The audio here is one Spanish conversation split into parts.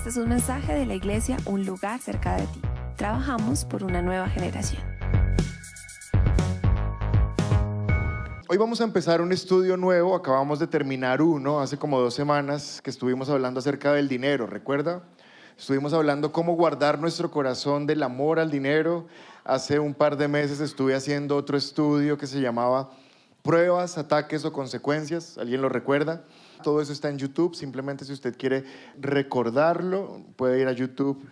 Este es un mensaje de la iglesia Un Lugar Cerca de Ti. Trabajamos por una nueva generación. Hoy vamos a empezar un estudio nuevo. Acabamos de terminar uno hace como 2 semanas que estuvimos hablando acerca del dinero, ¿recuerda? Estuvimos hablando cómo guardar nuestro corazón del amor al dinero. Hace un par de meses estuve haciendo otro estudio que se llamaba Pruebas, Ataques o Consecuencias. ¿Alguien lo recuerda? Todo eso está en YouTube. Simplemente si usted quiere recordarlo, puede ir a YouTube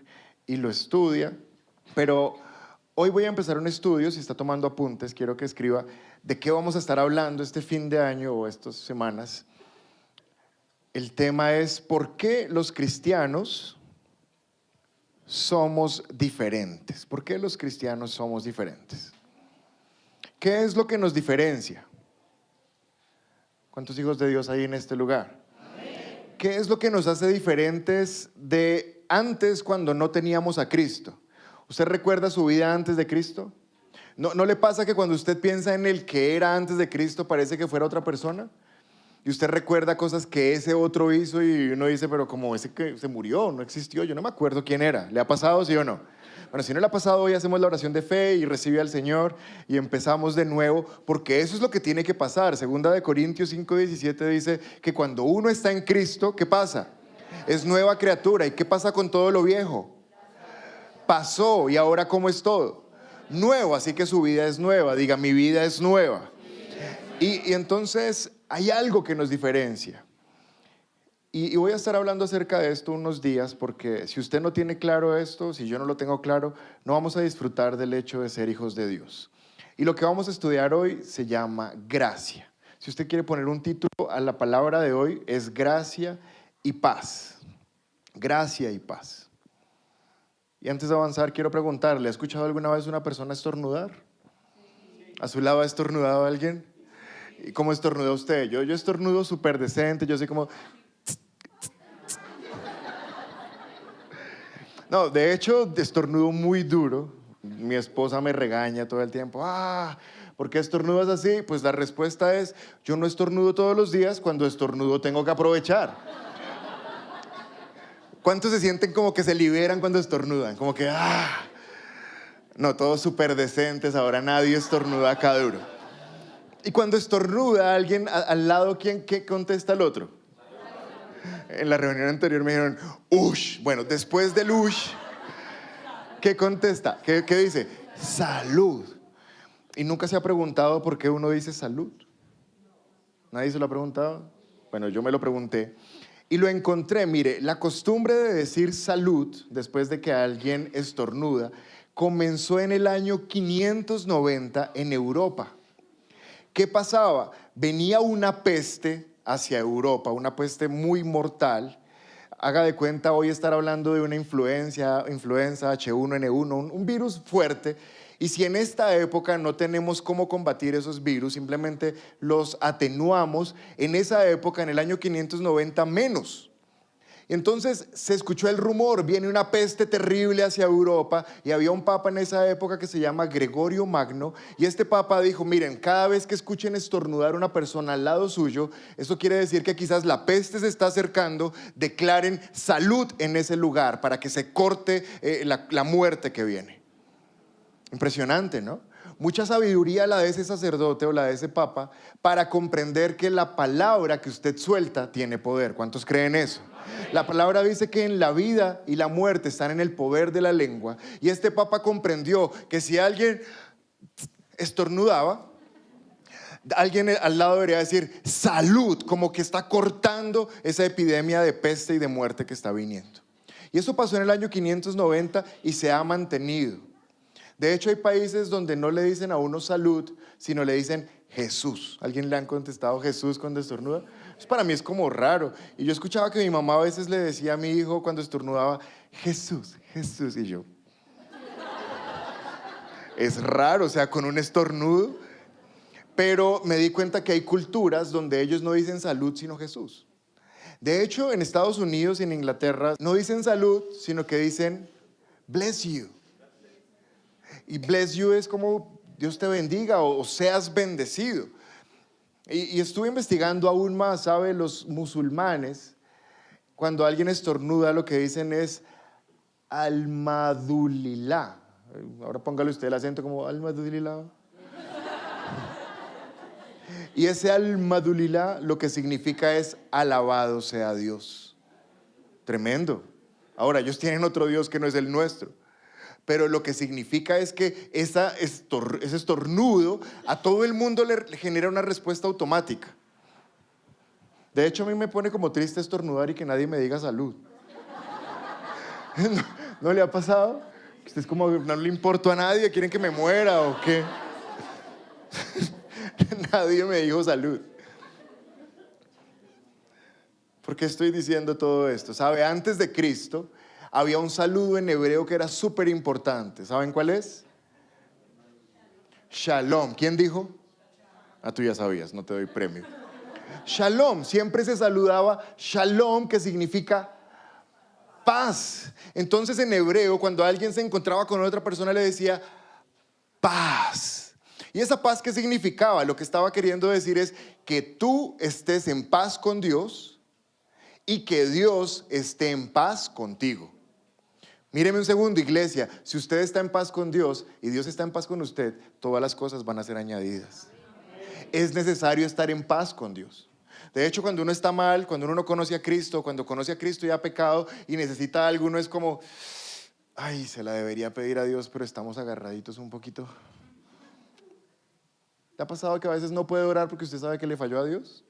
y lo estudia. Pero hoy voy a empezar un estudio. Si está tomando apuntes, quiero que escriba de qué vamos a estar hablando este fin de año o estas semanas. El tema es ¿por qué los cristianos somos diferentes? ¿Por qué los cristianos somos diferentes? ¿Qué es lo que nos diferencia? ¿Cuántos hijos de Dios hay en este lugar? Amén. ¿Qué es lo que nos hace diferentes de antes cuando no teníamos a Cristo? ¿Usted recuerda su vida antes de Cristo? ¿No le pasa que cuando usted piensa en el que era antes de Cristo parece que fuera otra persona? Y usted recuerda cosas que ese otro hizo y uno dice, pero como ese que se murió, no existió, yo no me acuerdo quién era. ¿Le ha pasado, sí o no? Bueno, si no le ha pasado, hoy hacemos la oración de fe y recibe al Señor y empezamos de nuevo, porque eso es lo que tiene que pasar. Segunda de Corintios 5:17 dice que cuando uno está en Cristo, ¿qué pasa? Es nueva criatura. ¿Y qué pasa con todo lo viejo? Pasó, y ahora ¿cómo es todo? Nuevo, así que su vida es nueva. Diga, mi vida es nueva. Y entonces hay algo que nos diferencia. Y voy a estar hablando acerca de esto unos días, porque si usted no tiene claro esto, si yo no lo tengo claro, no vamos a disfrutar del hecho de ser hijos de Dios. Y lo que vamos a estudiar hoy se llama gracia. Si usted quiere poner un título a la palabra de hoy, es gracia y paz. Gracia y paz. Y antes de avanzar, quiero preguntarle, ¿ha escuchado alguna vez una persona estornudar? ¿A su lado ha estornudado alguien? ¿Y cómo estornuda usted? Yo estornudo súper decente, yo soy como... No, de hecho, estornudo muy duro. Mi esposa me regaña todo el tiempo. ¿Por qué estornudas así? Pues la respuesta es, yo no estornudo todos los días, cuando estornudo tengo que aprovechar. ¿Cuántos se sienten como que se liberan cuando estornudan? Como que, No, todos súper decentes, ahora nadie estornuda acá duro. Y cuando estornuda alguien al lado, ¿qué contesta el otro? En la reunión anterior me dijeron, ush. Bueno, después del ush, ¿qué contesta? ¿Qué dice? Salud. ¿Y nunca se ha preguntado por qué uno dice salud? ¿Nadie se lo ha preguntado? Bueno, yo me lo pregunté y lo encontré. Mire, la costumbre de decir salud después de que alguien estornuda comenzó en el año 590 en Europa. ¿Qué pasaba? Venía una peste hacia Europa, una peste muy mortal. Haga de cuenta hoy estar hablando de una influenza H1N1, un virus fuerte. Y si en esta época no tenemos cómo combatir esos virus, simplemente los atenuamos, en esa época, en el año 590, menos. Entonces se escuchó el rumor, viene una peste terrible hacia Europa y había un papa en esa época que se llama Gregorio Magno y este papa dijo, miren, cada vez que escuchen estornudar a una persona al lado suyo, eso quiere decir que quizás la peste se está acercando, declaren salud en ese lugar para que se corte la muerte que viene. Impresionante, ¿no? Mucha sabiduría la de ese sacerdote o la de ese papa para comprender que la palabra que usted suelta tiene poder. ¿Cuántos creen eso? La palabra dice que en la vida y la muerte están en el poder de la lengua. Y este papa comprendió que si alguien estornudaba, alguien al lado debería decir salud, como que está cortando esa epidemia de peste y de muerte que está viniendo. Y eso pasó en el año 590 y se ha mantenido. De hecho, hay países donde no le dicen a uno salud, sino le dicen Jesús. ¿Alguien le han contestado Jesús cuando estornuda? Pues para mí es como raro. Y yo escuchaba que mi mamá a veces le decía a mi hijo cuando estornudaba, Jesús, Jesús. Y yo, es raro, o sea, con un estornudo. Pero me di cuenta que hay culturas donde ellos no dicen salud, sino Jesús. De hecho, en Estados Unidos y en Inglaterra no dicen salud, sino que dicen bless you. Y bless you es como Dios te bendiga o seas bendecido. Y estuve investigando aún más, ¿sabe? Los musulmanes cuando alguien estornuda, lo que dicen es almadulilá. Ahora póngale usted el acento como almadulilá. Y ese almadulilá lo que significa es alabado sea Dios. Tremendo. Ahora, ellos tienen otro Dios que no es el nuestro. Pero lo que significa es que ese estornudo a todo el mundo le genera una respuesta automática. De hecho, a mí me pone como triste estornudar y que nadie me diga salud. ¿No le ha pasado? Usted es como, no le importo a nadie, quieren que me muera o qué. Nadie me dijo salud. ¿Por qué estoy diciendo todo esto? ¿Sabe? Antes de Cristo había un saludo en hebreo que era súper importante. ¿Saben cuál es? Shalom. ¿Quién dijo? Ah, tú ya sabías, no te doy premio. Shalom. Siempre se saludaba shalom, que significa paz. Entonces en hebreo, cuando alguien se encontraba con otra persona, le decía paz. ¿Y esa paz qué significaba? Lo que estaba queriendo decir es que tú estés en paz con Dios y que Dios esté en paz contigo. Míreme un segundo, iglesia. Si usted está en paz con Dios y Dios está en paz con usted, todas las cosas van a ser añadidas. Es necesario estar en paz con Dios. De hecho, cuando uno está mal, cuando uno no conoce a Cristo, cuando conoce a Cristo y ha pecado y necesita algo, uno es como, ay, se la debería pedir a Dios, pero estamos agarraditos un poquito. ¿Le ha pasado que a veces no puede orar porque usted sabe que le falló a Dios?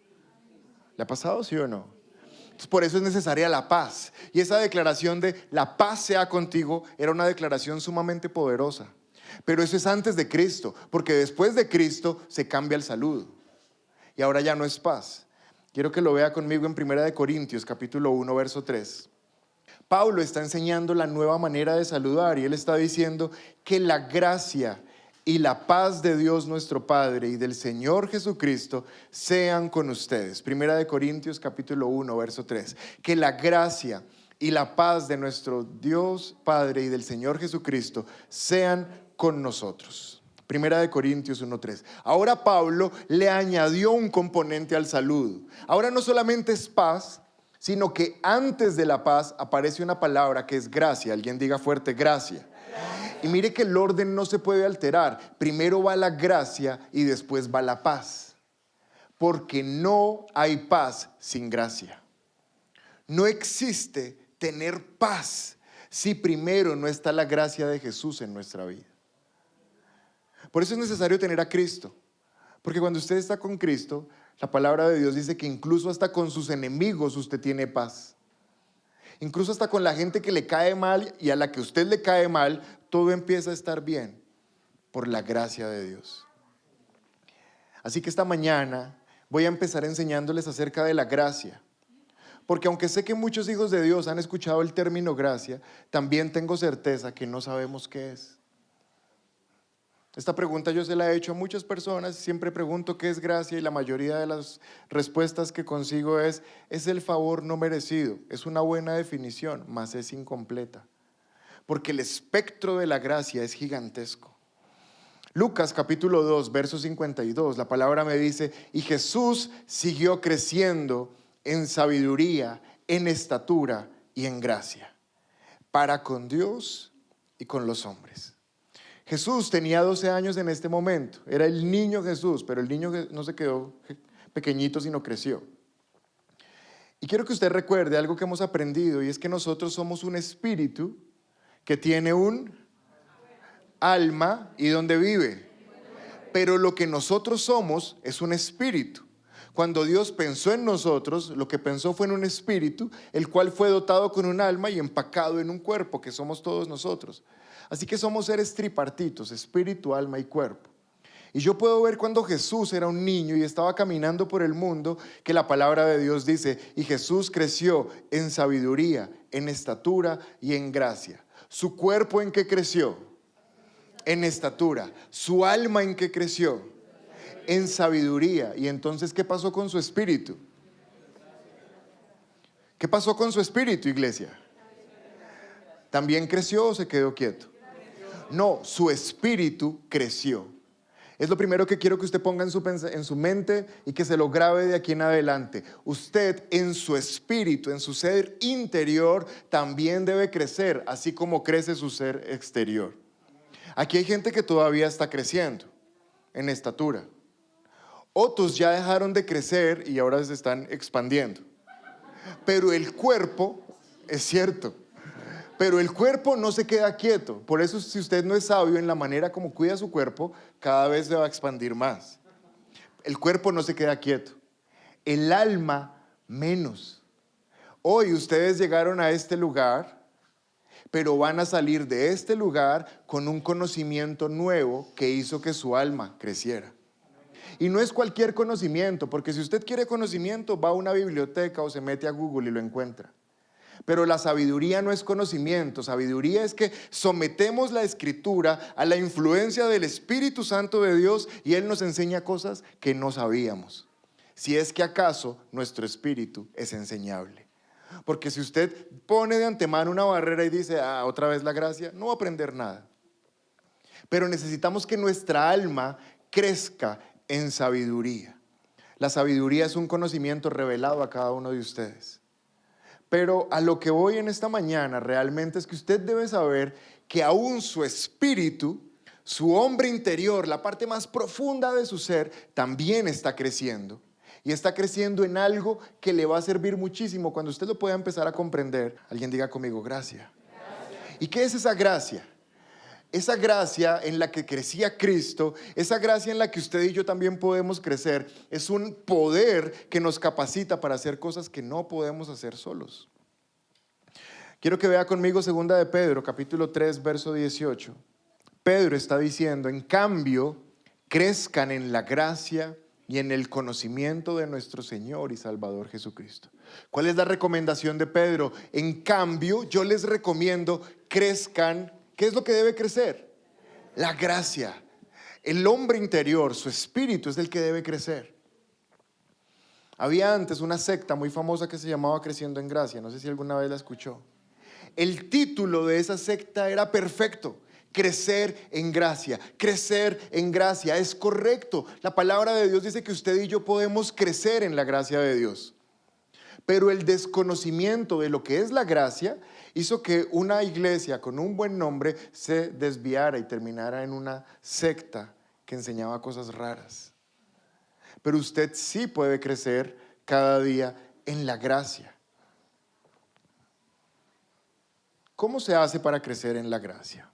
¿Le ha pasado, sí o no? Entonces, por eso es necesaria la paz. Y esa declaración de la paz sea contigo era una declaración sumamente poderosa. Pero eso es antes de Cristo, porque después de Cristo se cambia el saludo. Y ahora ya no es paz. Quiero que lo vea conmigo en 1 Corintios, capítulo 1, verso 3. Pablo está enseñando la nueva manera de saludar y él está diciendo que la gracia y la paz de Dios nuestro Padre y del Señor Jesucristo sean con ustedes. 1 Corintios capítulo 1, verso 3. Que la gracia y la paz de nuestro Dios Padre y del Señor Jesucristo sean con nosotros. 1 Corintios 1, 3. Ahora Pablo le añadió un componente al saludo. Ahora no solamente es paz, sino que antes de la paz aparece una palabra que es gracia. Alguien diga fuerte, gracia. Y mire que el orden no se puede alterar. Primero va la gracia y después va la paz. Porque no hay paz sin gracia. No existe tener paz si primero no está la gracia de Jesús en nuestra vida. Por eso es necesario tener a Cristo. Porque cuando usted está con Cristo, la palabra de Dios dice que incluso hasta con sus enemigos usted tiene paz. Incluso hasta con la gente que le cae mal y a la que usted le cae mal, todo empieza a estar bien por la gracia de Dios. Así que esta mañana voy a empezar enseñándoles acerca de la gracia. Porque aunque sé que muchos hijos de Dios han escuchado el término gracia, también tengo certeza que no sabemos qué es. Esta pregunta yo se la he hecho a muchas personas, siempre pregunto qué es gracia y la mayoría de las respuestas que consigo es el favor no merecido. Es una buena definición, mas es incompleta. Porque el espectro de la gracia es gigantesco. Lucas capítulo 2, verso 52, la palabra me dice, y Jesús siguió creciendo en sabiduría, en estatura y en gracia, para con Dios y con los hombres. Jesús tenía 12 años en este momento, era el niño Jesús, pero el niño no se quedó pequeñito, sino creció. Y quiero que usted recuerde algo que hemos aprendido, y es que nosotros somos un espíritu que tiene un alma y donde vive. Pero lo que nosotros somos es un espíritu. Cuando Dios pensó en nosotros, lo que pensó fue en un espíritu, el cual fue dotado con un alma y empacado en un cuerpo, que somos todos nosotros. Así que somos seres tripartitos, espíritu, alma y cuerpo. Y yo puedo ver cuando Jesús era un niño y estaba caminando por el mundo, que la palabra de Dios dice, y Jesús creció en sabiduría, en estatura y en gracia. ¿Su cuerpo en qué creció? En estatura. ¿Su alma en qué creció? En sabiduría. ¿Y entonces qué pasó con su espíritu? ¿Qué pasó con su espíritu, iglesia? ¿También creció o se quedó quieto? No, su espíritu creció. Es lo primero que quiero que usted ponga en su mente y que se lo grabe de aquí en adelante. Usted en su espíritu, en su ser interior, también debe crecer, así como crece su ser exterior. Aquí hay gente que todavía está creciendo en estatura. Otros ya dejaron de crecer y ahora se están expandiendo. Pero el cuerpo, es cierto, pero el cuerpo no se queda quieto. Por eso, si usted no es sabio en la manera como cuida su cuerpo, cada vez se va a expandir más. El cuerpo no se queda quieto. El alma menos. Hoy ustedes llegaron a este lugar, pero van a salir de este lugar con un conocimiento nuevo que hizo que su alma creciera. Y no es cualquier conocimiento, porque si usted quiere conocimiento, va a una biblioteca o se mete a Google y lo encuentra. Pero la sabiduría no es conocimiento, sabiduría es que sometemos la escritura a la influencia del Espíritu Santo de Dios y Él nos enseña cosas que no sabíamos. Si es que acaso nuestro espíritu es enseñable. Porque si usted pone de antemano una barrera y dice, otra vez la gracia, no va a aprender nada. Pero necesitamos que nuestra alma crezca en sabiduría. La sabiduría es un conocimiento revelado a cada uno de ustedes. Pero a lo que voy en esta mañana realmente es que usted debe saber que aún su espíritu, su hombre interior, la parte más profunda de su ser, también está creciendo. Y está creciendo en algo que le va a servir muchísimo cuando usted lo pueda empezar a comprender. Alguien diga conmigo, gracia. ¿Y qué es esa gracia? Esa gracia en la que crecía Cristo, esa gracia en la que usted y yo también podemos crecer, es un poder que nos capacita para hacer cosas que no podemos hacer solos. Quiero que vea conmigo 2 de Pedro, capítulo 3, verso 18. Pedro está diciendo, en cambio, crezcan en la gracia y en el conocimiento de nuestro Señor y Salvador Jesucristo. ¿Cuál es la recomendación de Pedro? En cambio, yo les recomiendo crezcan. ¿Qué es lo que debe crecer? La gracia. El hombre interior, su espíritu es el que debe crecer. Había antes una secta muy famosa que se llamaba Creciendo en Gracia. No sé si alguna vez la escuchó. El título de esa secta era perfecto. Crecer en gracia. Crecer en gracia. Es correcto. La palabra de Dios dice que usted y yo podemos crecer en la gracia de Dios. Pero el desconocimiento de lo que es la gracia hizo que una iglesia con un buen nombre se desviara y terminara en una secta que enseñaba cosas raras. Pero usted sí puede crecer cada día en la gracia. ¿Cómo se hace para crecer en la gracia?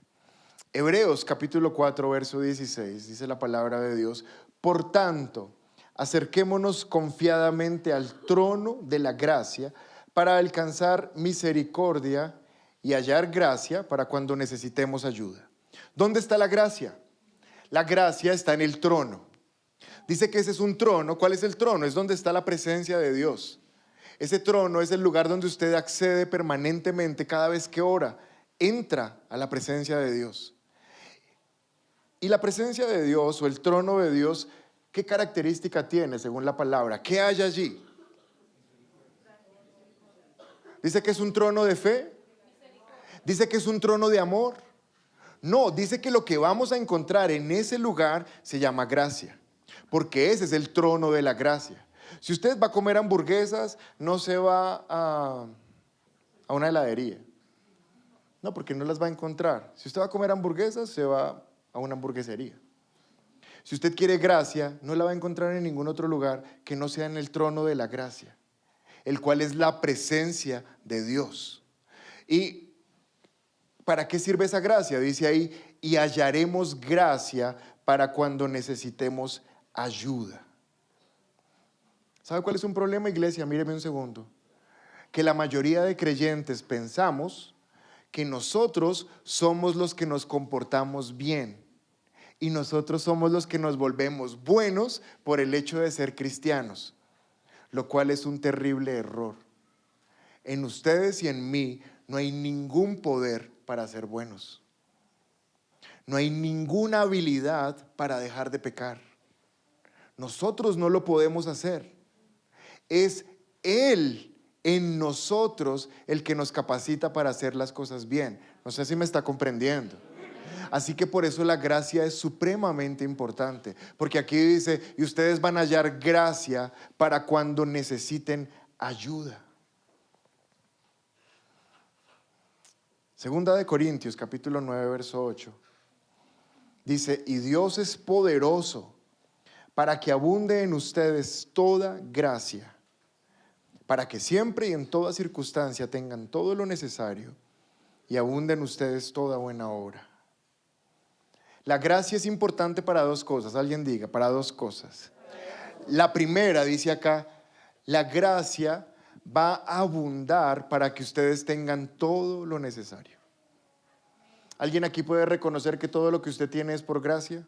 Hebreos capítulo 4, verso 16, dice la palabra de Dios, por tanto, acerquémonos confiadamente al trono de la gracia para alcanzar misericordia y hallar gracia para cuando necesitemos ayuda. ¿Dónde está la gracia? La gracia está en el trono. Dice que ese es un trono. ¿Cuál es el trono? Es donde está la presencia de Dios. Ese trono es el lugar donde usted accede permanentemente cada vez que ora. Entra a la presencia de Dios. Y la presencia de Dios o el trono de Dios, ¿qué característica tiene según la palabra? ¿Qué hay allí? ¿Dice que es un trono de fe? ¿Dice que es un trono de amor? No, dice que lo que vamos a encontrar en ese lugar se llama gracia, porque ese es el trono de la gracia. Si usted va a comer hamburguesas, no se va a una heladería. No, porque no las va a encontrar. Si usted va a comer hamburguesas, se va a una hamburguesería. Si usted quiere gracia, no la va a encontrar en ningún otro lugar que no sea en el trono de la gracia, el cual es la presencia de Dios. ¿Y para qué sirve esa gracia? Dice ahí, y hallaremos gracia para cuando necesitemos ayuda. ¿Sabe cuál es un problema, iglesia? Míreme un segundo. Que la mayoría de creyentes pensamos que nosotros somos los que nos comportamos bien y nosotros somos los que nos volvemos buenos por el hecho de ser cristianos, lo cual es un terrible error. En ustedes y en mí no hay ningún poder para ser buenos. No hay ninguna habilidad para dejar de pecar. Nosotros no lo podemos hacer. Es Él en nosotros el que nos capacita para hacer las cosas bien. No sé si me está comprendiendo. Así que por eso la gracia es supremamente importante, porque aquí dice, y ustedes van a hallar gracia para cuando necesiten ayuda. Segunda de Corintios, capítulo 9, verso 8. Dice, y Dios es poderoso para que abunde en ustedes toda gracia, para que siempre y en toda circunstancia tengan todo lo necesario y abunde en ustedes toda buena obra. La gracia es importante para dos cosas, alguien diga, para dos cosas. La primera, dice acá, la gracia va a abundar para que ustedes tengan todo lo necesario. ¿Alguien aquí puede reconocer que todo lo que usted tiene es por gracia?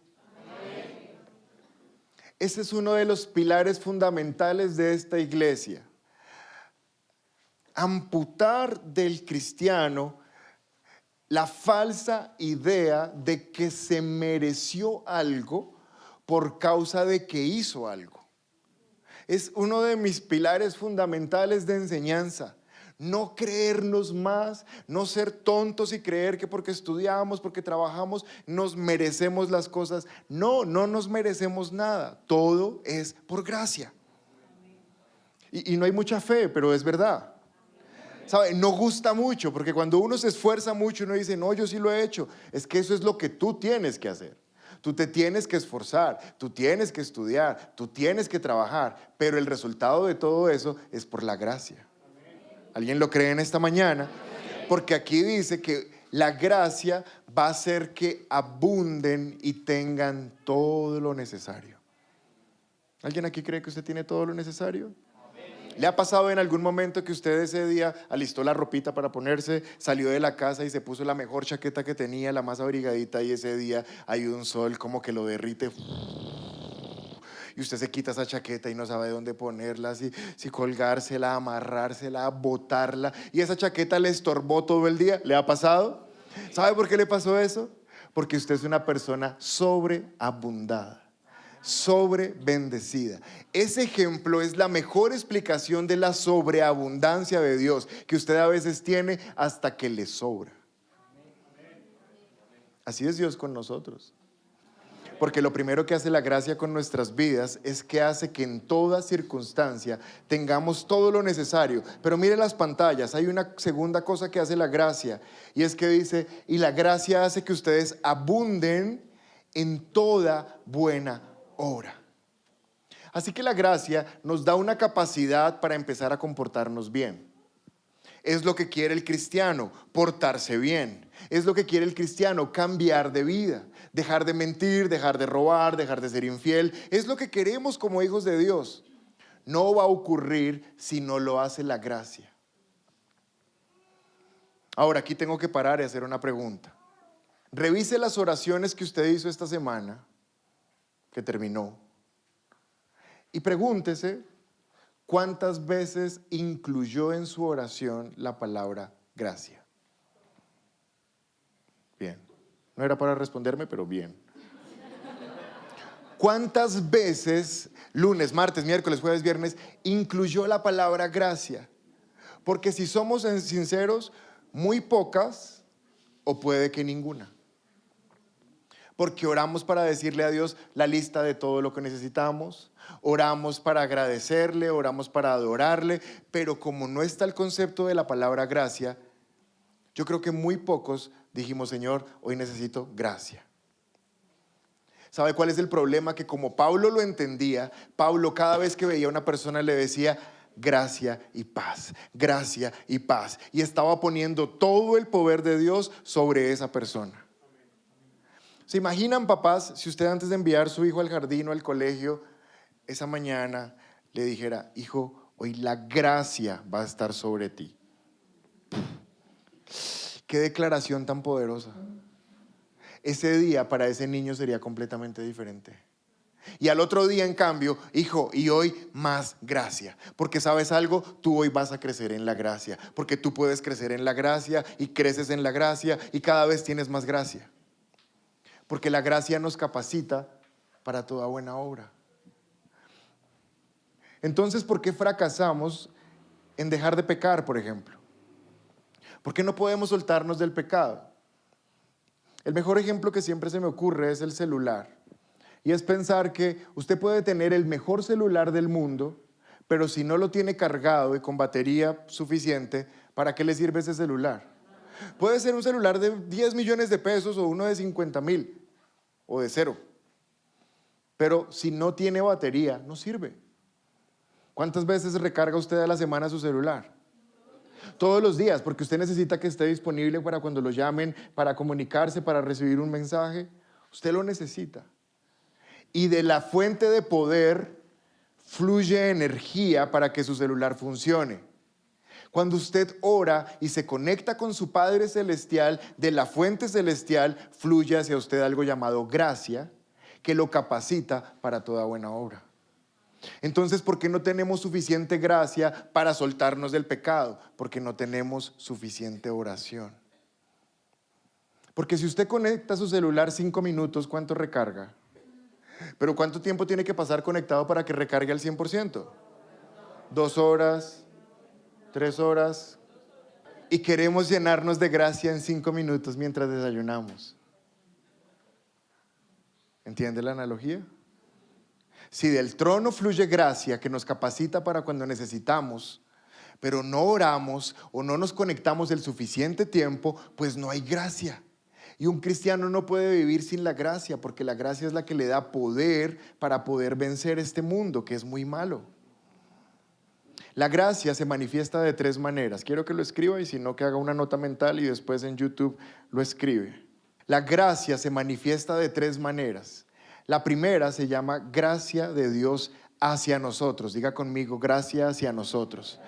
Ese es uno de los pilares fundamentales de esta iglesia. Amputar del cristiano la falsa idea de que se mereció algo por causa de que hizo algo. Es uno de mis pilares fundamentales de enseñanza. No creernos más, no ser tontos y creer que porque estudiamos, porque trabajamos, nos merecemos las cosas. No, no nos merecemos nada. Todo es por gracia. Y no hay mucha fe, pero es verdad. ¿Sabe? No gusta mucho, porque cuando uno se esfuerza mucho, uno dice, no, yo sí lo he hecho. Es que eso es lo que tú tienes que hacer. Tú te tienes que esforzar, tú tienes que estudiar, tú tienes que trabajar, pero el resultado de todo eso es por la gracia. ¿Alguien lo cree en esta mañana? Porque aquí dice que la gracia va a hacer que abunden y tengan todo lo necesario. ¿Alguien aquí cree que usted tiene todo lo necesario? ¿Le ha pasado en algún momento que usted ese día alistó la ropita para ponerse, salió de la casa y se puso la mejor chaqueta que tenía, la más abrigadita, y ese día hay un sol como que lo derrite y usted se quita esa chaqueta y no sabe dónde ponerla, si colgársela, amarrársela, botarla, y esa chaqueta le estorbó todo el día? ¿Le ha pasado? ¿Sabe por qué le pasó eso? Porque usted es una persona sobreabundada, sobre bendecida. Ese ejemplo es la mejor explicación de la sobreabundancia de Dios, que usted a veces tiene hasta que le sobra. Así es Dios con nosotros. Porque lo primero que hace la gracia con nuestras vidas es que hace que en toda circunstancia tengamos todo lo necesario. Pero mire las pantallas, hay una segunda cosa que hace la gracia, y es que dice, y la gracia hace que ustedes abunden en toda buena obra. Así que la gracia nos da una capacidad para empezar a comportarnos bien. Es lo que quiere el cristiano, portarse bien. Es lo que quiere el cristiano, cambiar de vida, dejar de mentir, dejar de robar, dejar de ser infiel. Es lo que queremos como hijos de Dios. No va a ocurrir si no lo hace la gracia. Ahora, aquí tengo que parar y hacer una pregunta. Revise las oraciones que usted hizo esta semana, que terminó, y pregúntese cuántas veces incluyó en su oración la palabra gracia. Bien, no era para responderme, pero bien. ¿Cuántas veces, lunes, martes, miércoles, jueves, viernes, incluyó la palabra gracia? Porque si somos sinceros, muy pocas o puede que ninguna. Porque oramos para decirle a Dios la lista de todo lo que necesitamos, oramos para agradecerle, oramos para adorarle, pero como no está el concepto de la palabra gracia, yo creo que muy pocos dijimos, Señor, hoy necesito gracia. ¿Sabe cuál es el problema? Que como Pablo lo entendía, Pablo cada vez que veía a una persona le decía, gracia y paz, gracia y paz. Y estaba poniendo todo el poder de Dios sobre esa persona. ¿Se imaginan, papás, si usted antes de enviar a su hijo al jardín o al colegio, esa mañana le dijera, hijo, hoy la gracia va a estar sobre ti? Qué declaración tan poderosa. Ese día para ese niño sería completamente diferente. Y al otro día, en cambio, hijo, y hoy más gracia. Porque ¿sabes algo? Tú hoy vas a crecer en la gracia. Porque tú puedes crecer en la gracia y creces en la gracia y cada vez tienes más gracia. Porque la gracia nos capacita para toda buena obra. Entonces, ¿por qué fracasamos en dejar de pecar, por ejemplo? ¿Por qué no podemos soltarnos del pecado? El mejor ejemplo que siempre se me ocurre es el celular. Y es pensar que usted puede tener el mejor celular del mundo, pero si no lo tiene cargado y con batería suficiente, ¿para qué le sirve ese celular? Puede ser un celular de 10 millones de pesos o uno de 50,000 o de 0. Pero si no tiene batería, no sirve. ¿Cuántas veces recarga usted a la semana su celular? Todos los días, porque usted necesita que esté disponible para cuando lo llamen, para comunicarse, para recibir un mensaje. Usted lo necesita. Y de la fuente de poder fluye energía para que su celular funcione. Cuando usted ora y se conecta con su Padre Celestial, de la fuente celestial fluye hacia usted algo llamado gracia, que lo capacita para toda buena obra. Entonces, ¿por qué no tenemos suficiente gracia para soltarnos del pecado? Porque no tenemos suficiente oración. Porque si usted conecta su celular 5 minutos, ¿cuánto recarga? Pero ¿cuánto tiempo tiene que pasar conectado para que recargue al 100%? 2 horas, 3 horas. Y queremos llenarnos de gracia en 5 minutos mientras desayunamos. ¿Entiende la analogía? Si del trono fluye gracia que nos capacita para cuando necesitamos, pero no oramos o no nos conectamos el suficiente tiempo, pues no hay gracia. Y un cristiano no puede vivir sin la gracia, porque la gracia es la que le da poder para poder vencer este mundo que es muy malo. La gracia se manifiesta de 3 maneras. Quiero que lo escriba y si no que haga una nota mental y después en YouTube lo escribe. La gracia se manifiesta de 3 maneras. La primera se llama gracia de Dios hacia nosotros. Diga conmigo, gracia hacia nosotros.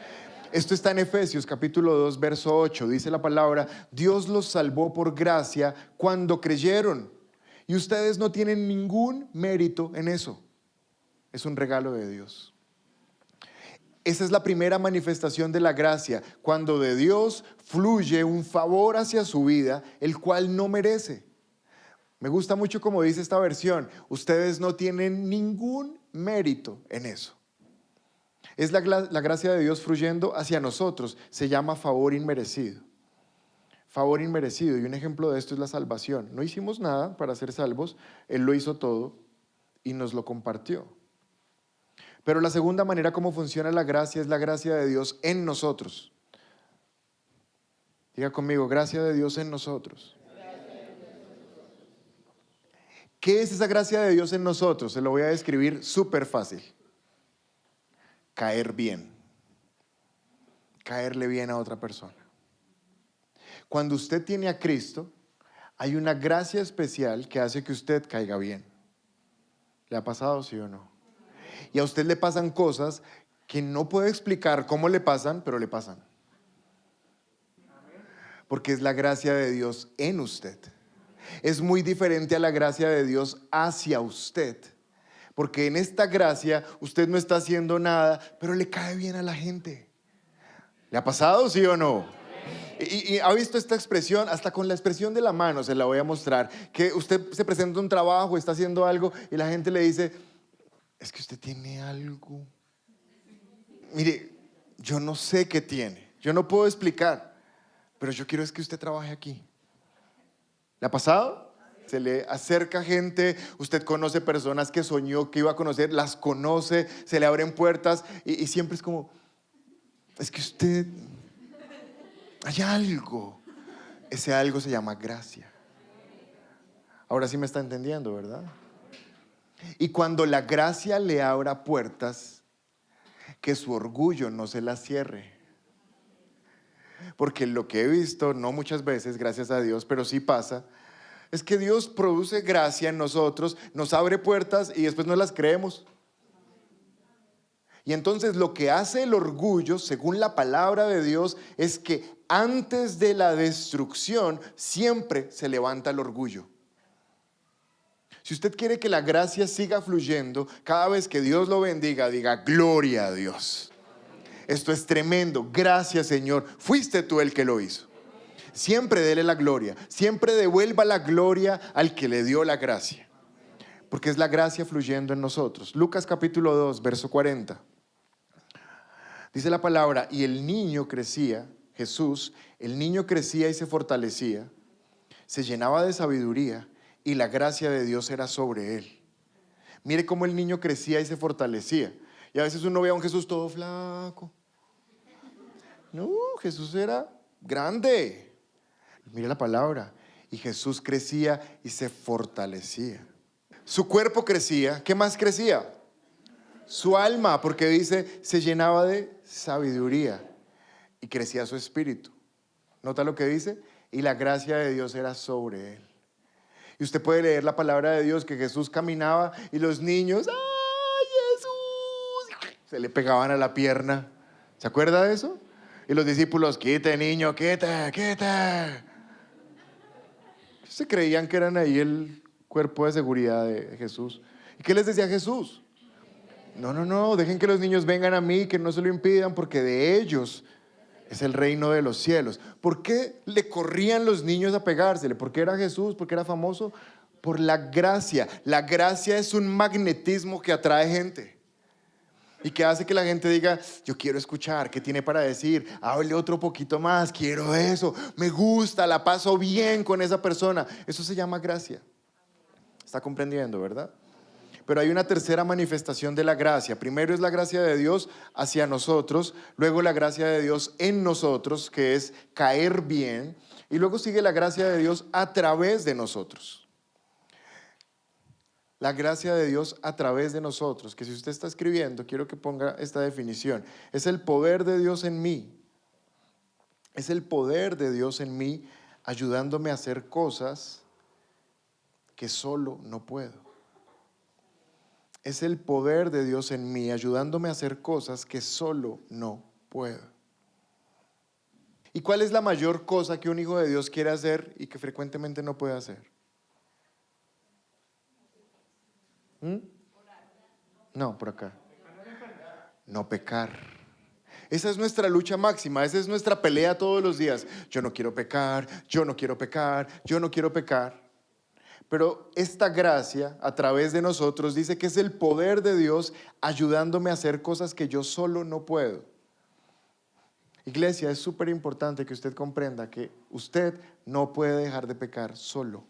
Esto está en Efesios capítulo 2, verso 8. Dice la palabra, Dios los salvó por gracia cuando creyeron. Y ustedes no tienen ningún mérito en eso. Es un regalo de Dios. Esa es la primera manifestación de la gracia, cuando de Dios fluye un favor hacia su vida, el cual no merece. Me gusta mucho como dice esta versión, ustedes no tienen ningún mérito en eso. Es la gracia de Dios fluyendo hacia nosotros, se llama favor inmerecido. Favor inmerecido, y un ejemplo de esto es la salvación. No hicimos nada para ser salvos, Él lo hizo todo y nos lo compartió. Pero la segunda manera como funciona la gracia es la gracia de Dios en nosotros. Diga conmigo, gracia de Dios en nosotros. ¿Qué es esa gracia de Dios en nosotros? Se lo voy a describir súper fácil. Caer bien. Caerle bien a otra persona. Cuando usted tiene a Cristo, hay una gracia especial que hace que usted caiga bien. ¿Le ha pasado, sí o no? Y a usted le pasan cosas que no puede explicar cómo le pasan, pero le pasan. Porque es la gracia de Dios en usted. Es muy diferente a la gracia de Dios hacia usted. Porque en esta gracia usted no está haciendo nada, pero le cae bien a la gente. ¿Le ha pasado, sí o no? Y ha visto esta expresión, hasta con la expresión de la mano se la voy a mostrar, que usted se presenta un trabajo, está haciendo algo y la gente le dice, es que usted tiene algo. Mire, yo no sé qué tiene, yo no puedo explicar, pero yo quiero es que usted trabaje aquí. ¿Le ha pasado? Se le acerca gente, usted conoce personas que soñó que iba a conocer, las conoce, se le abren puertas y siempre es como, es que usted, hay algo. Ese algo se llama gracia. Ahora sí me está entendiendo, ¿verdad? Y cuando la gracia le abra puertas, que su orgullo no se las cierre. Porque lo que he visto, no muchas veces, gracias a Dios, pero sí pasa, es que Dios produce gracia en nosotros, nos abre puertas y después no las creemos. Y entonces lo que hace el orgullo, según la palabra de Dios, es que antes de la destrucción siempre se levanta el orgullo. Si usted quiere que la gracia siga fluyendo, cada vez que Dios lo bendiga, diga gloria a Dios. Esto es tremendo, gracias Señor, fuiste tú el que lo hizo. Siempre dele la gloria, siempre devuelva la gloria al que le dio la gracia. Porque es la gracia fluyendo en nosotros. Lucas capítulo 2, verso 40. Dice la palabra, y el niño crecía, Jesús, el niño crecía y se fortalecía, se llenaba de sabiduría y la gracia de Dios era sobre él. Mire cómo el niño crecía y se fortalecía. Y a veces uno ve a un Jesús todo flaco. No, Jesús era grande. Mire la palabra. Y Jesús crecía y se fortalecía. Su cuerpo crecía. ¿Qué más crecía? Su alma, porque dice, se llenaba de sabiduría y crecía su espíritu. ¿Nota lo que dice? Y la gracia de Dios era sobre él. Y usted puede leer la palabra de Dios que Jesús caminaba y los niños, ¡ay, Jesús! Se le pegaban a la pierna. ¿Se acuerda de eso? Y los discípulos, quite niño, quite, quite. Se creían que eran ahí el cuerpo de seguridad de Jesús. ¿Y qué les decía Jesús? No, dejen que los niños vengan a mí, que no se lo impidan, porque de ellos es el reino de los cielos. ¿Por qué le corrían los niños a pegársele? ¿Por qué era Jesús? ¿Por qué era famoso? Por la gracia. La gracia es un magnetismo que atrae gente y que hace que la gente diga, yo quiero escuchar, ¿qué tiene para decir? Hable otro poquito más, quiero eso, me gusta, la paso bien con esa persona. Eso se llama gracia. ¿Está comprendiendo, verdad? Pero hay una tercera manifestación de la gracia. Primero es la gracia de Dios hacia nosotros, luego la gracia de Dios en nosotros, que es caer bien, y luego sigue la gracia de Dios a través de nosotros. La gracia de Dios a través de nosotros, que si usted está escribiendo, quiero que ponga esta definición. Es el poder de Dios en mí. Es el poder de Dios en mí ayudándome a hacer cosas que solo no puedo. Es el poder de Dios en mí, ayudándome a hacer cosas que solo no puedo. ¿Y cuál es la mayor cosa que un hijo de Dios quiere hacer y que frecuentemente no puede hacer? No, por acá. No pecar. Esa es nuestra lucha máxima, esa es nuestra pelea todos los días. Yo no quiero pecar, yo no quiero pecar, yo no quiero pecar. Pero esta gracia a través de nosotros dice que es el poder de Dios ayudándome a hacer cosas que yo solo no puedo. Iglesia, es súper importante que usted comprenda que usted no puede dejar de pecar solo.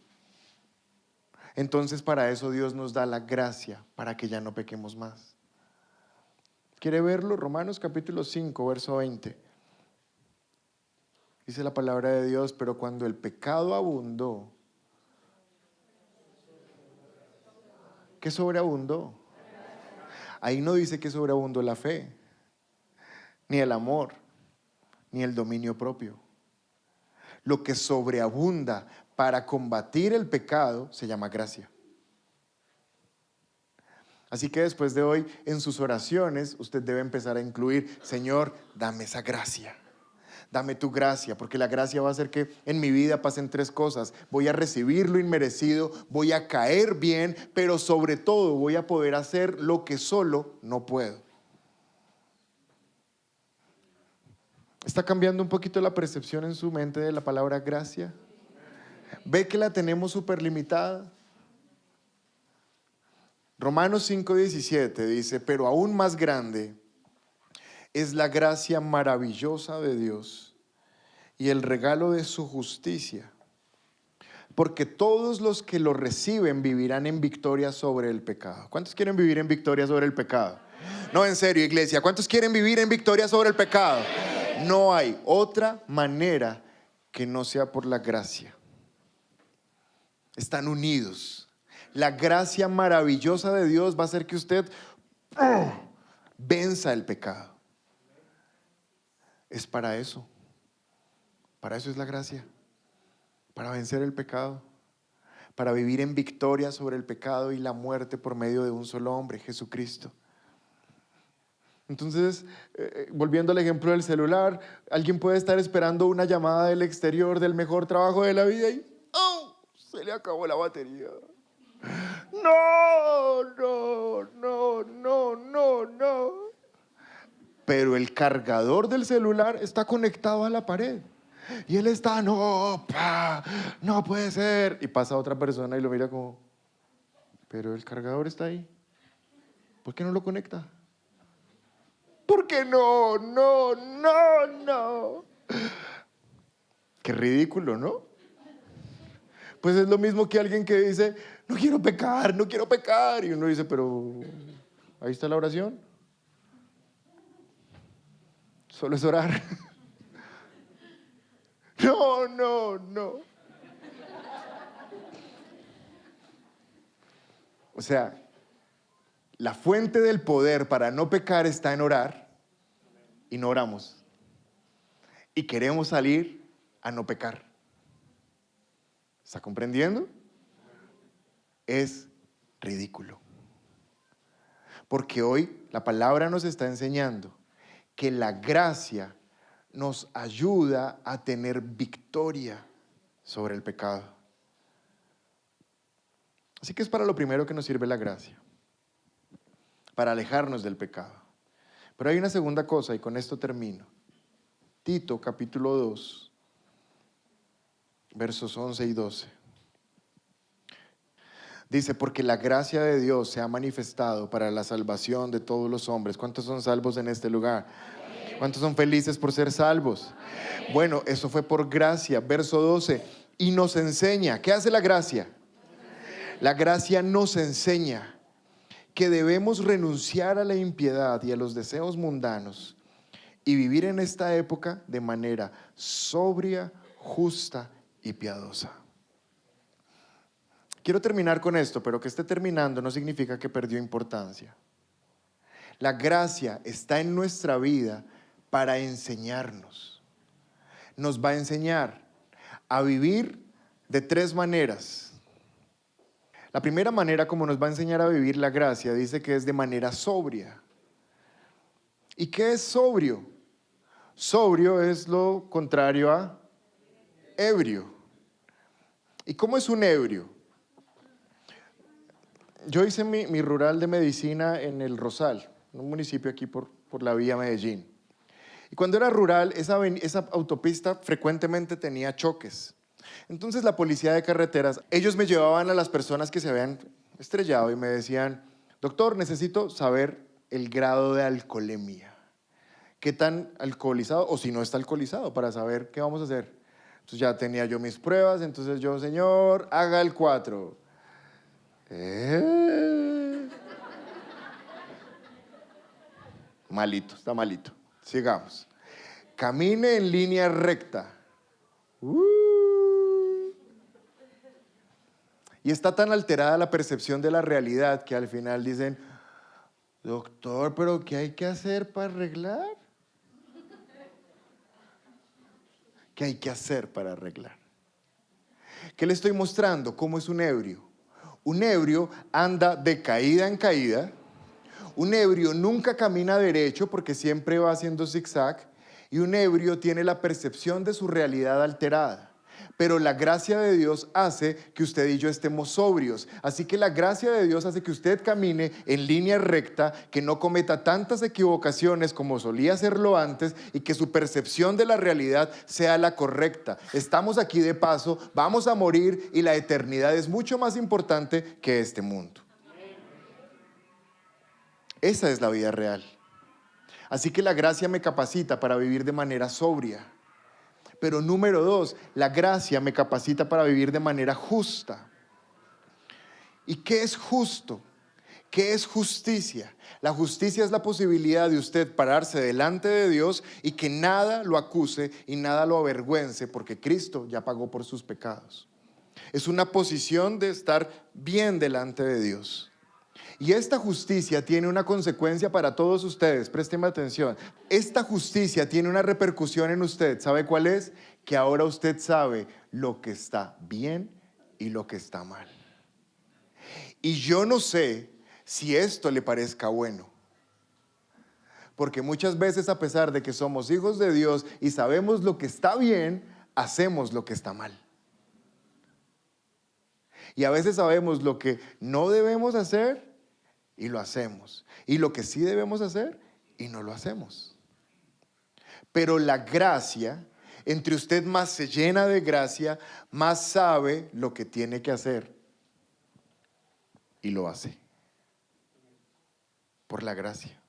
Entonces para eso Dios nos da la gracia para que ya no pequemos más. ¿Quiere verlo? Romanos capítulo 5, verso 20. Dice la palabra de Dios, pero cuando el pecado abundó, ¿qué sobreabundó? Ahí no dice que sobreabundó la fe, ni el amor, ni el dominio propio. Lo que sobreabunda para combatir el pecado se llama gracia. Así que después de hoy, en sus oraciones, usted debe empezar a incluir, Señor, dame esa gracia. Dame tu gracia, porque la gracia va a hacer que en mi vida pasen tres cosas. Voy a recibir lo inmerecido, voy a caer bien, pero sobre todo voy a poder hacer lo que solo no puedo. ¿Está cambiando un poquito la percepción en su mente de la palabra gracia? ¿Ve que la tenemos súper limitada? Romanos 5:17 dice, pero aún más grande es la gracia maravillosa de Dios y el regalo de su justicia, porque todos los que lo reciben vivirán en victoria sobre el pecado. ¿Cuántos quieren vivir en victoria sobre el pecado? No, en serio, iglesia, ¿cuántos quieren vivir en victoria sobre el pecado? No hay otra manera que no sea por la gracia. Están unidos. La gracia maravillosa de Dios va a hacer que usted venza el pecado. Es para eso. Para eso es la gracia. Para vencer el pecado. Para vivir en victoria sobre el pecado y la muerte por medio de un solo hombre, Jesucristo. Entonces, volviendo al ejemplo del celular, alguien puede estar esperando una llamada del exterior del mejor trabajo de la vida y se le acabó la batería. No. Pero el cargador del celular está conectado a la pared. Y él está, no puede ser. Y pasa otra persona y lo mira como, pero el cargador está ahí. ¿Por qué no lo conecta? Porque no. Qué ridículo, ¿no? Pues es lo mismo que alguien que dice, no quiero pecar, no quiero pecar. Y uno dice, pero ahí está la oración. Solo es orar. No, no, no. O sea, la fuente del poder para no pecar está en orar y no oramos. Y queremos salir a no pecar. ¿Está comprendiendo? Es ridículo. Porque hoy la palabra nos está enseñando que la gracia nos ayuda a tener victoria sobre el pecado. Así que es para lo primero que nos sirve la gracia, para alejarnos del pecado. Pero hay una segunda cosa y con esto termino. Tito capítulo 2, versos 11 y 12. Dice, porque la gracia de Dios se ha manifestado para la salvación de todos los hombres. ¿Cuántos son salvos en este lugar? ¿Cuántos son felices por ser salvos? Bueno, eso fue por gracia. Verso 12. Y nos enseña. ¿Qué hace la gracia? La gracia nos enseña que debemos renunciar a la impiedad y a los deseos mundanos y vivir en esta época de manera sobria, justa y piadosa. Quiero terminar con esto, pero que esté terminando no significa que perdió importancia. La gracia está en nuestra vida para enseñarnos. Nos va a enseñar a vivir de tres maneras. La primera manera como nos va a enseñar a vivir la gracia dice que es de manera sobria. ¿Y qué es sobrio? Sobrio es lo contrario a ebrio. ¿Y cómo es un ebrio? Yo hice mi rural de medicina en El Rosal, en un municipio aquí por la vía Medellín. Y cuando era rural, esa autopista frecuentemente tenía choques. Entonces la policía de carreteras, ellos me llevaban a las personas que se habían estrellado y me decían, doctor, necesito saber el grado de alcoholemia. ¿Qué tan alcoholizado o si no está alcoholizado para saber qué vamos a hacer? Entonces ya tenía yo mis pruebas, entonces yo, señor, haga el 4. Malito, está malito. Sigamos. Camine en línea recta. Y está tan alterada la percepción de la realidad que al final dicen, doctor, ¿pero qué hay que hacer para arreglar? ¿Qué hay que hacer para arreglar? ¿Qué le estoy mostrando? ¿Cómo es un ebrio? Un ebrio anda de caída en caída. Un ebrio nunca camina derecho porque siempre va haciendo zigzag. Y un ebrio tiene la percepción de su realidad alterada. Pero la gracia de Dios hace que usted y yo estemos sobrios. Así que la gracia de Dios hace que usted camine en línea recta, que no cometa tantas equivocaciones como solía hacerlo antes y que su percepción de la realidad sea la correcta. Estamos aquí de paso, vamos a morir y la eternidad es mucho más importante que este mundo. Esa es la vida real. Así que la gracia me capacita para vivir de manera sobria. Pero número 2, la gracia me capacita para vivir de manera justa. ¿Y qué es justo? ¿Qué es justicia? La justicia es la posibilidad de usted pararse delante de Dios y que nada lo acuse y nada lo avergüence porque Cristo ya pagó por sus pecados. Es una posición de estar bien delante de Dios. Y esta justicia tiene una consecuencia para todos ustedes, présteme atención. Esta justicia tiene una repercusión en usted, ¿sabe cuál es? Que ahora usted sabe lo que está bien y lo que está mal. Y yo no sé si esto le parezca bueno. Porque muchas veces, a pesar de que somos hijos de Dios y sabemos lo que está bien, hacemos lo que está mal. Y a veces sabemos lo que no debemos hacer y lo hacemos. Y lo que sí debemos hacer y no lo hacemos. Pero la gracia, entre usted más se llena de gracia, más sabe lo que tiene que hacer. Y lo hace. Por la gracia.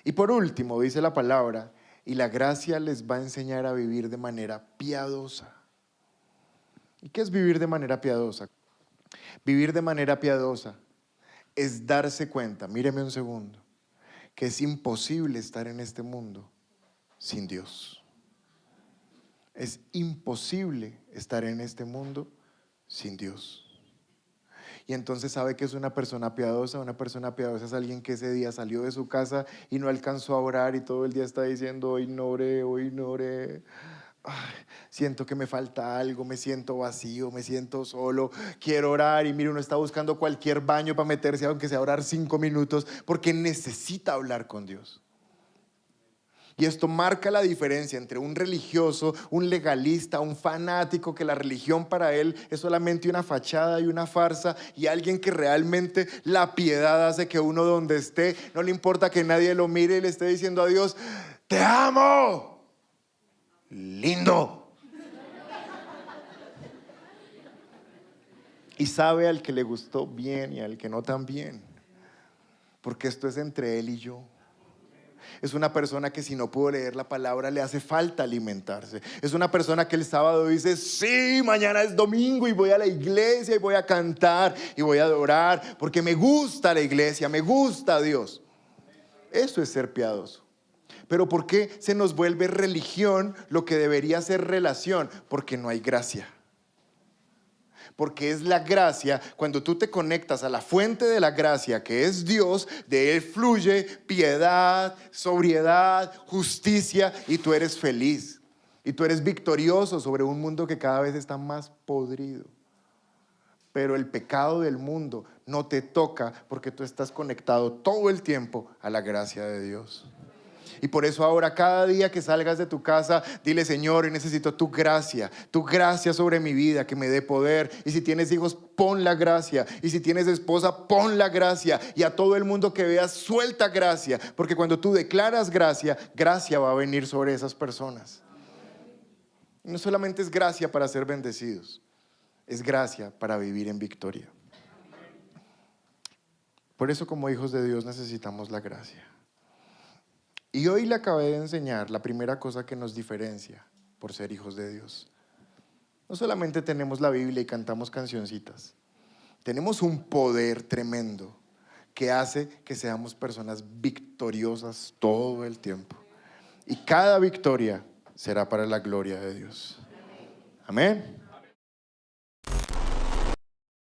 Y por último, dice la palabra, y la gracia les va a enseñar a vivir de manera piadosa. ¿Y qué es vivir de manera piadosa? Vivir de manera piadosa es darse cuenta, míreme un segundo, que es imposible estar en este mundo sin Dios. Es imposible estar en este mundo sin Dios. Y entonces sabe que es una persona piadosa. Una persona piadosa es alguien que ese día salió de su casa y no alcanzó a orar y todo el día está diciendo: hoy no oré, hoy no oré. Ay, siento que me falta algo, me siento vacío, me siento solo, quiero orar. Y mire, uno está buscando cualquier baño para meterse, aunque sea orar 5 minutos, porque necesita hablar con Dios. Y esto marca la diferencia entre un religioso, un legalista, un fanático, que la religión para él es solamente una fachada y una farsa, y alguien que realmente la piedad hace que uno donde esté, no le importa que nadie lo mire y le esté diciendo a Dios: te amo, lindo. Y sabe al que le gustó bien y al que no tan bien, porque esto es entre él y yo. Es una persona que si no pudo leer la palabra le hace falta alimentarse. Es una persona que el sábado dice: sí, mañana es domingo y voy a la iglesia y voy a cantar y voy a adorar porque me gusta la iglesia, me gusta Dios. Eso es ser piadoso. Pero ¿por qué se nos vuelve religión lo que debería ser relación? Porque no hay gracia. Porque es la gracia, cuando tú te conectas a la fuente de la gracia, que es Dios, de Él fluye piedad, sobriedad, justicia, y tú eres feliz. Y tú eres victorioso sobre un mundo que cada vez está más podrido. Pero el pecado del mundo no te toca porque tú estás conectado todo el tiempo a la gracia de Dios. Y por eso ahora, cada día que salgas de tu casa, dile: Señor, necesito tu gracia sobre mi vida, que me dé poder. Y si tienes hijos, pon la gracia. Y si tienes esposa, pon la gracia. Y a todo el mundo que veas, suelta gracia. Porque cuando tú declaras gracia, gracia va a venir sobre esas personas. Y no solamente es gracia para ser bendecidos, es gracia para vivir en victoria. Por eso, como hijos de Dios, necesitamos la gracia. Y hoy le acabé de enseñar la primera cosa que nos diferencia por ser hijos de Dios. No solamente tenemos la Biblia y cantamos cancioncitas, tenemos un poder tremendo que hace que seamos personas victoriosas todo el tiempo. Y cada victoria será para la gloria de Dios. Amén.